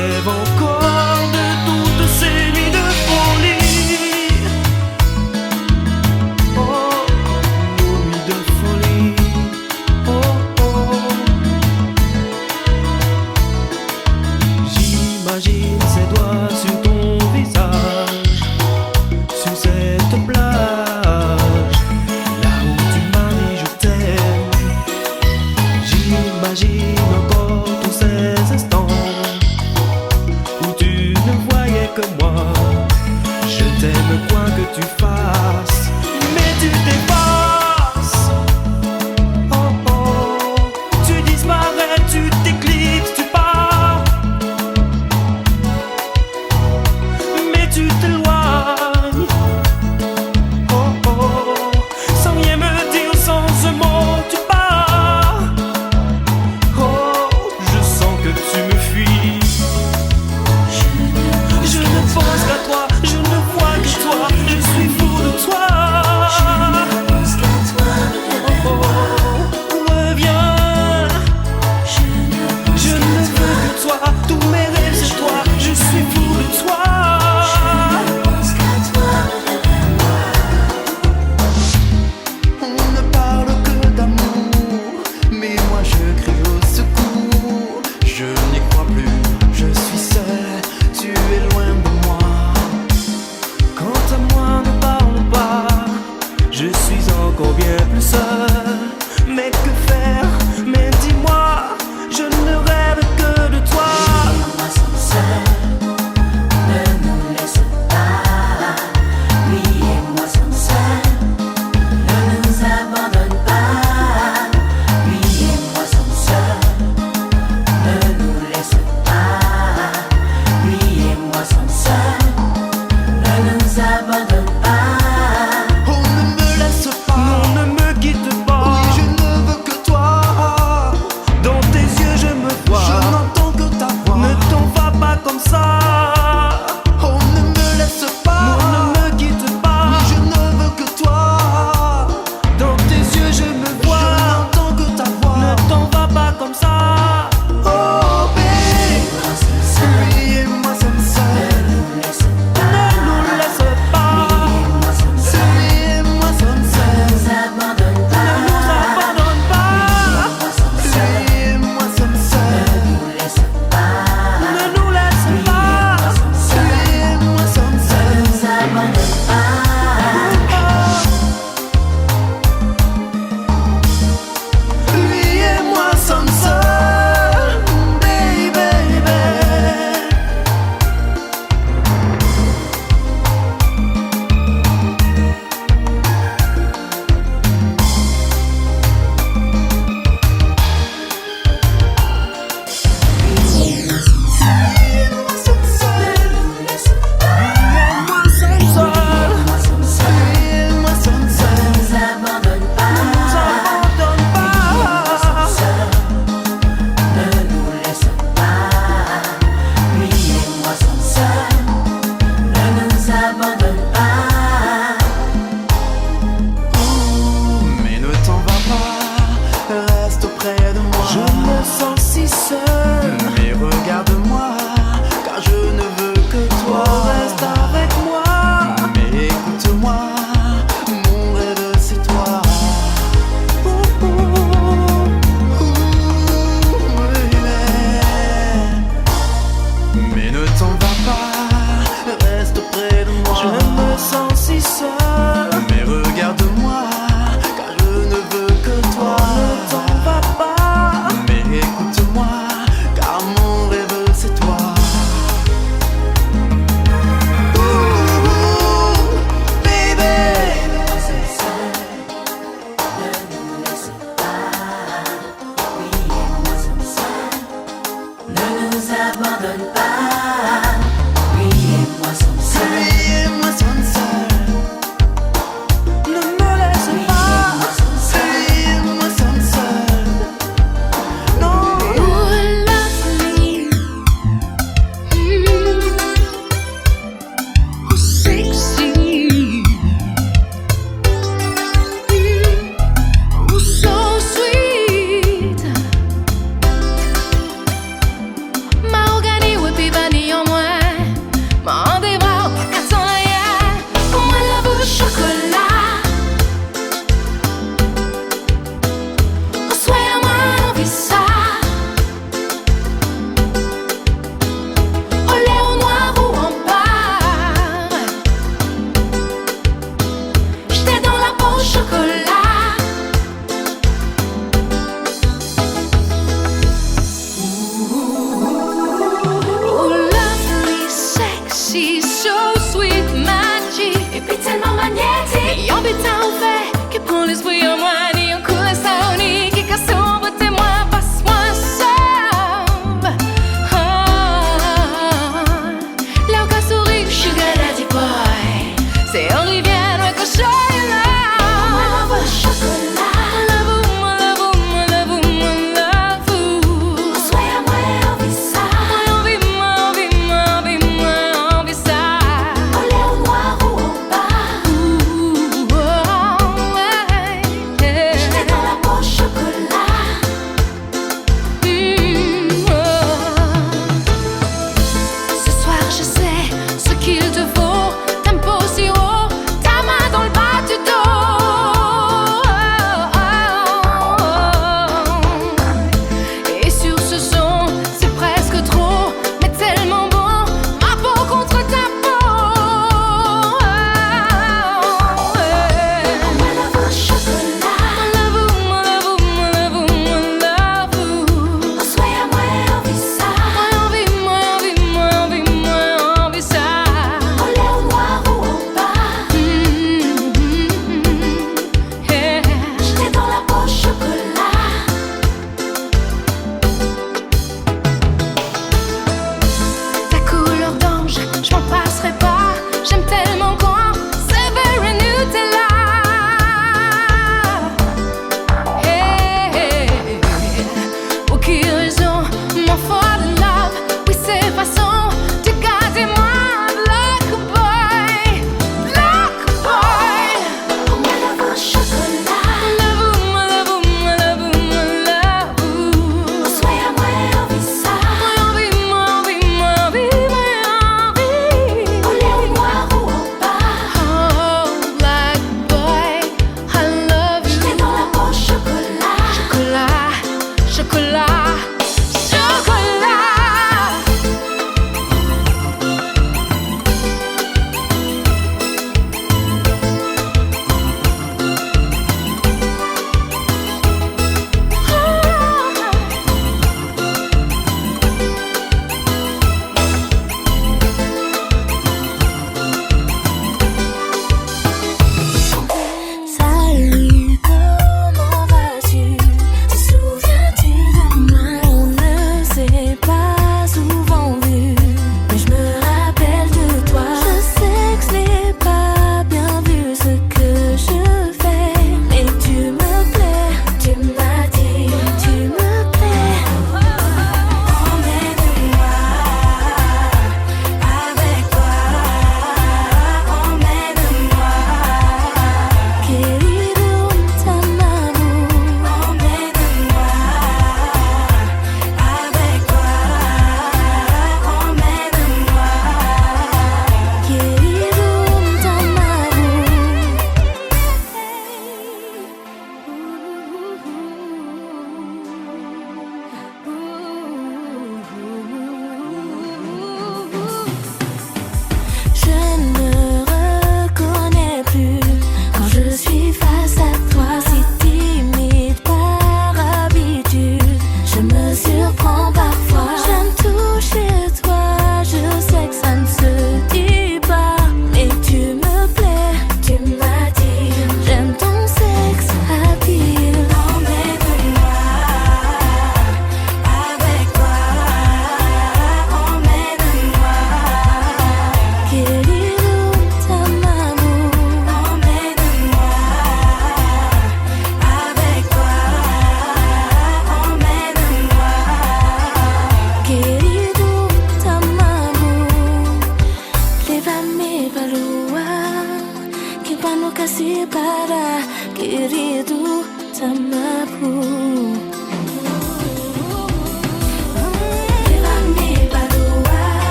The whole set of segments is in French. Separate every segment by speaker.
Speaker 1: rêve encore de toutes ces nuits de folie. Oh, nos nuits de folie. Oh, oh. J'imagine ses doigts sur ton visage, sur cette plage, là où tu m'as dit je t'aime. J'imagine encore tous ces instants où tu ne voyais que moi. Je t'aime quoi que tu fasses, mais tu t'effaces. Oh oh, tu disparais, tu t'éclipses, tu pars, mais tu t'éloignes. Oh oh, sans rien me dire, sans un mot, tu pars. Oh, je sens que tu me fuis. Je ne pense qu'à toi, je ne vois que toi, je suis fou de toi. Oh, oh, reviens. Je ne veux que toi, tous mes rêves c'est toi, je suis fou de toi. On ne parle que d'amour, mais moi je crie au secours. Je n'y crois plus, je suis seul, tu es loin de moi. Quant à moi, ne parle pas, je suis encore bien plus seul. Mais que faire? Mais dis-moi, je ne rêve que de toi.
Speaker 2: Moi sommes seuls, ne nous laisse pas. Lui et moi sommes seuls, ne nous abandonne pas. Lui et moi sommes seuls, ne nous laisse pas. Lui et moi sommes seuls, ne nous abandonne pas.
Speaker 1: On ne me laisse pas, non, ne me quitte pas. Oui, je ne veux que toi. Dans tes yeux je me vois, je n'entends que ta voix. Ne t'en vas pas comme ça. On ne me laisse pas, non, ne me quitte pas. Oui, je ne veux que toi. Dans tes yeux je me vois, je n'entends que ta voix. Ne t'en vas pas comme ça. Oh baby,
Speaker 2: Moi sommes seuls,
Speaker 1: lui et moi sommes seuls.
Speaker 2: ne nous laisse pas.
Speaker 1: Ne nous laisse pas.
Speaker 2: Lui et moi sommes seuls,
Speaker 1: Lui et moi sommes
Speaker 2: ne
Speaker 1: seuls.
Speaker 2: nous abandonne
Speaker 1: Ne nous
Speaker 2: pas.
Speaker 1: abandonne pas.
Speaker 2: Moi sommes seuls,
Speaker 1: Lui et moi sommes
Speaker 2: ne
Speaker 1: seuls.
Speaker 2: nous laisse pas.
Speaker 1: Ne nous laisse pas. Lui et moi sommes seuls.
Speaker 2: Nous abandonne pas.
Speaker 1: Lui et moi sommes seuls, baby. Mais ne t'en va pas, reste auprès de moi. Je me sens si seul, mais regarde-moi, car je ne veux que toi. Reste avec moi, mais écoute-moi, mon rêve c'est toi. Mais ne t'en va pas, reste auprès de moi. Je me sens si seul, mais regarde-moi, car je ne veux que toi. Ne t'en va pas, mais écoute-moi, car mon rêve c'est toi. Ouh, baby.
Speaker 2: Ne nous abandonne pas. Lui et moi sommes seuls.
Speaker 1: Lui et moi sommes seuls. Ne me laisse pas. Lui et moi sommes seuls. Non.
Speaker 3: Oh, lovely. Oh, sexy. Oh, so sweet. Mahogany with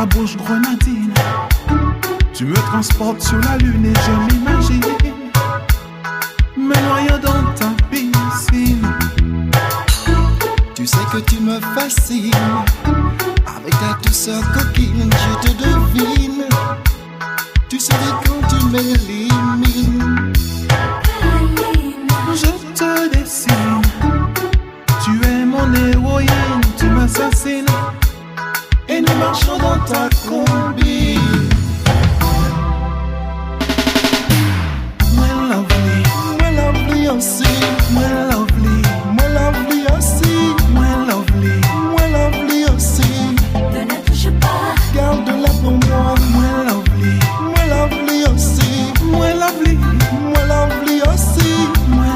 Speaker 4: bouche grenadine. Tu me transportes sur la lune et je m'imagine me noyant dans ta piscine.
Speaker 5: Tu sais que tu me fascines. Avec ta douceur coquine, je te devine. Tu sais quand tu m'élimines.
Speaker 4: Je te dessine. Tu es mon héroïne, tu m'assassines. Et nous marchons dans ta combine. Moi lovely aussi. Moi lovely aussi. Moi lovely aussi.
Speaker 2: Ne la touche pas,
Speaker 5: Garde-la pour moi.
Speaker 4: Moi lovely
Speaker 5: aussi.
Speaker 4: Moi lovely
Speaker 5: aussi.
Speaker 4: Moi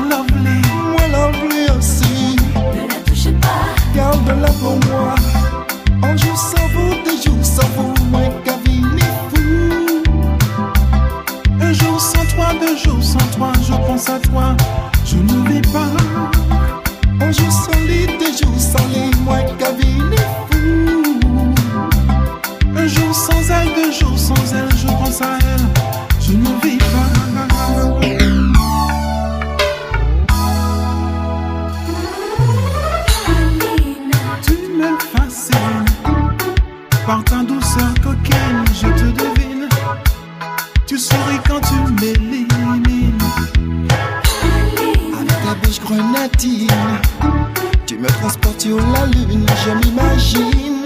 Speaker 4: lovely
Speaker 5: aussi.
Speaker 2: ne la touche pas,
Speaker 5: Garde-la pour moi. Un jour sans vous, des jours sans vous, moi Kavini fou.
Speaker 4: Un jour sans toi, 2 jours sans toi, je pense à toi, je n'oublie pas.
Speaker 5: Un jour sans lit, des jours sans lit, moi Kavini fou.
Speaker 4: Un jour sans elle, 2 jours sans elle, je pense à elle, je n'oublie pas. Tu me fascines, par ta douceur coquine, je te devine. Tu souris quand tu m'élimines.
Speaker 5: Avec ta bouche grenadine, tu me transportes sur la lune, je m'imagine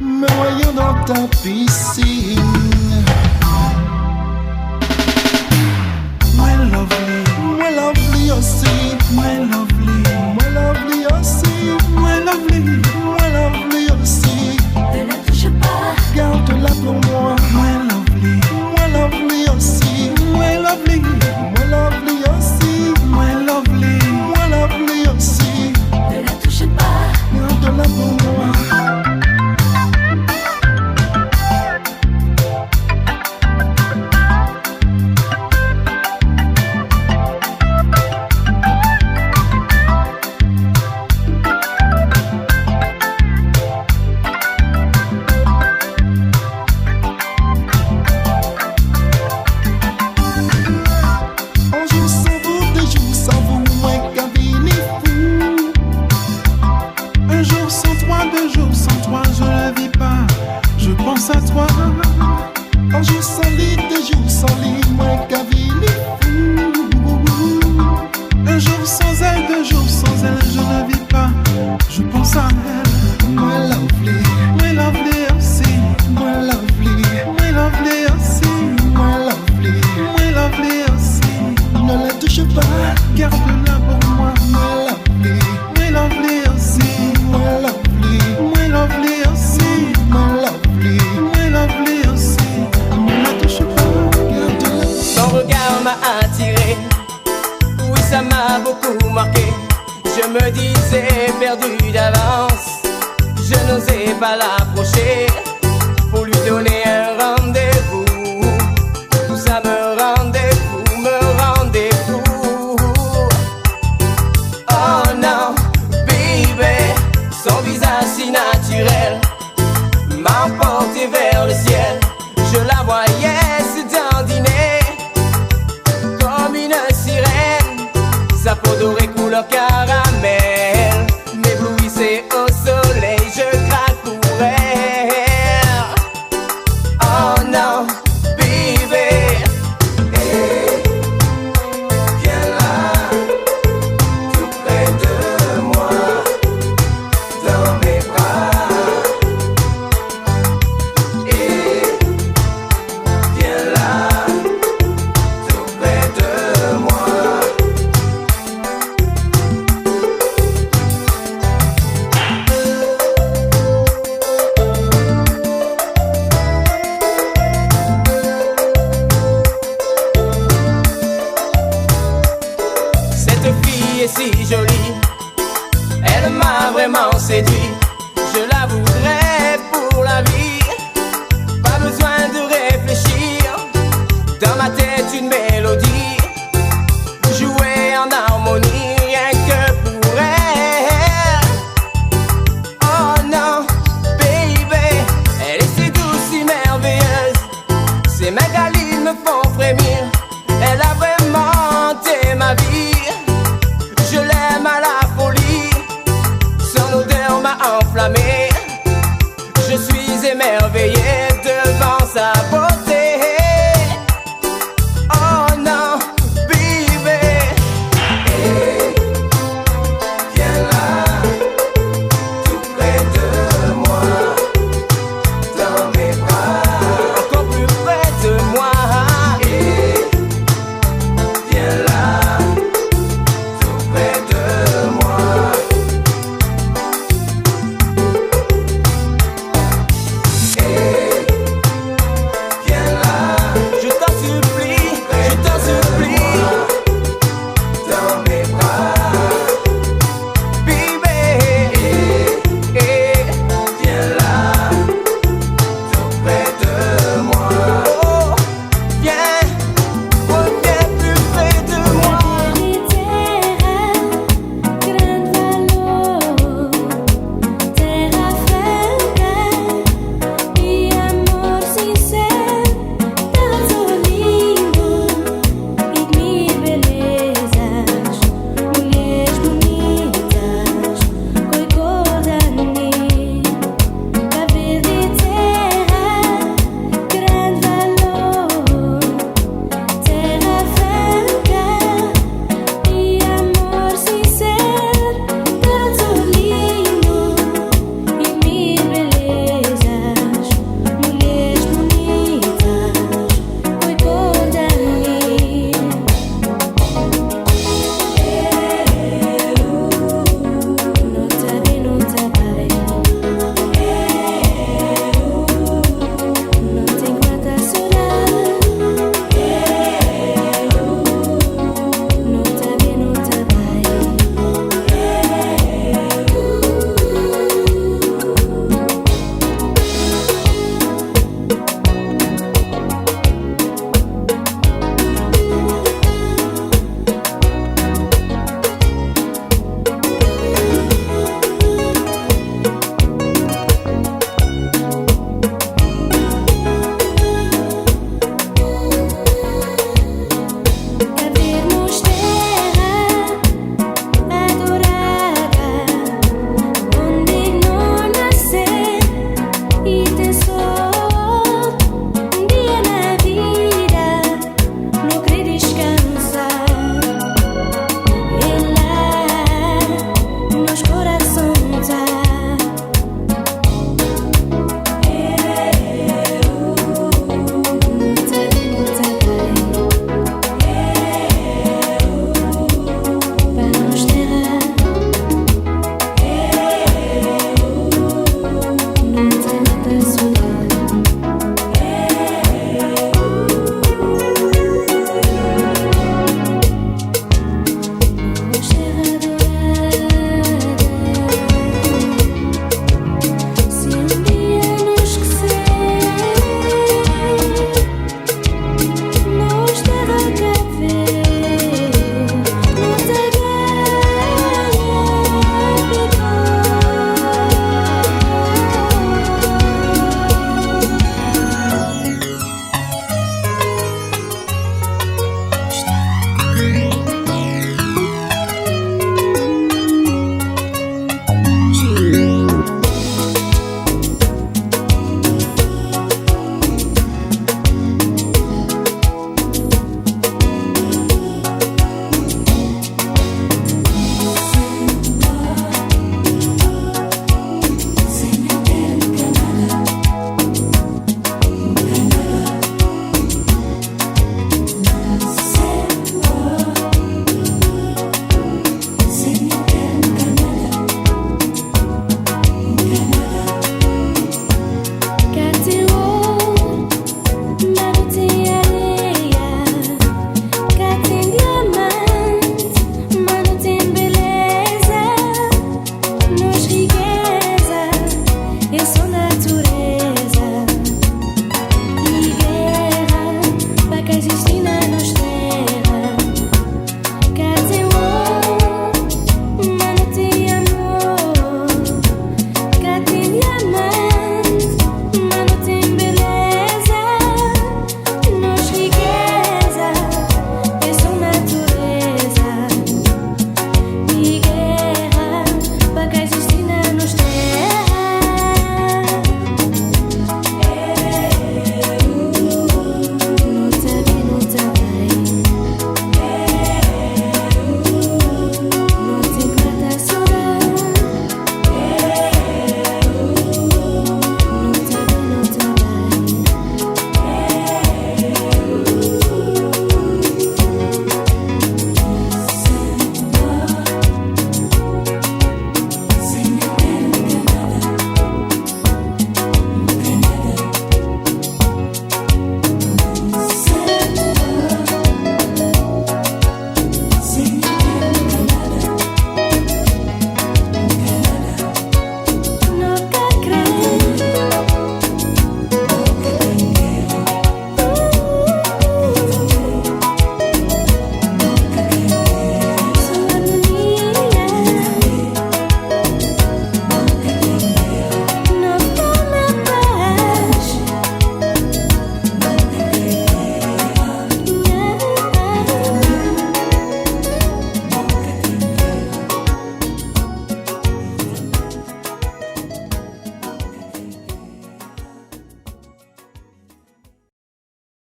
Speaker 5: me noyant dans ta piscine.
Speaker 4: Moi lovely
Speaker 5: aussi.
Speaker 4: moi lovely
Speaker 5: aussi.
Speaker 4: moi lovely
Speaker 5: aussi.
Speaker 2: ne la touche pas,
Speaker 5: Garde-la pour moi.
Speaker 4: moi lovely
Speaker 5: aussi.
Speaker 4: moi lovely
Speaker 5: aussi.
Speaker 2: ne la touche pas,
Speaker 5: Garde-la pour moi. Un jour sans vous, 2 jours sans vous, moi Kavini fou.
Speaker 4: Un jour sans toi, 2 jours sans toi, je ne vis pas, je pense à toi.
Speaker 5: Un jour sans lit, 2 jours sans lit, moi Kavini fou.
Speaker 4: Un jour sans elle, 2 jours sans elle, je ne vis pas, je pense à elle.
Speaker 5: Moi lovely
Speaker 4: aussi,
Speaker 5: Moi lovely
Speaker 4: aussi,
Speaker 5: Moi lovely
Speaker 4: aussi.
Speaker 5: Ne la touche pas.
Speaker 4: Garde-la pour moi.
Speaker 5: Moi lovely
Speaker 4: aussi,
Speaker 5: Moi lovely
Speaker 4: aussi, aussi. Ne la touche pas.
Speaker 5: Garde-la.
Speaker 6: Son regard m'a attiré, oui ça m'a beaucoup marqué. Je me disais perdu d'avance, je n'osais pas l'approcher pour lui donner un rendez-vous. Tout ça me rendait fou, Oh non, baby, son visage si naturel m'emportait vers le ciel. Je la voyais se dandiner comme une sirène, sa peau dorée couleur caramel m'éblouissait au soleil, je craque pour elle. Oh non, baby, viens là, tout près de moi, dans mes bras. Viens là, tout près de moi. Cette fille est si jolie, elle m'a vraiment séduit. Je la voudrais pour la vie, pas besoin de réfléchir. Dans ma tête une mélodie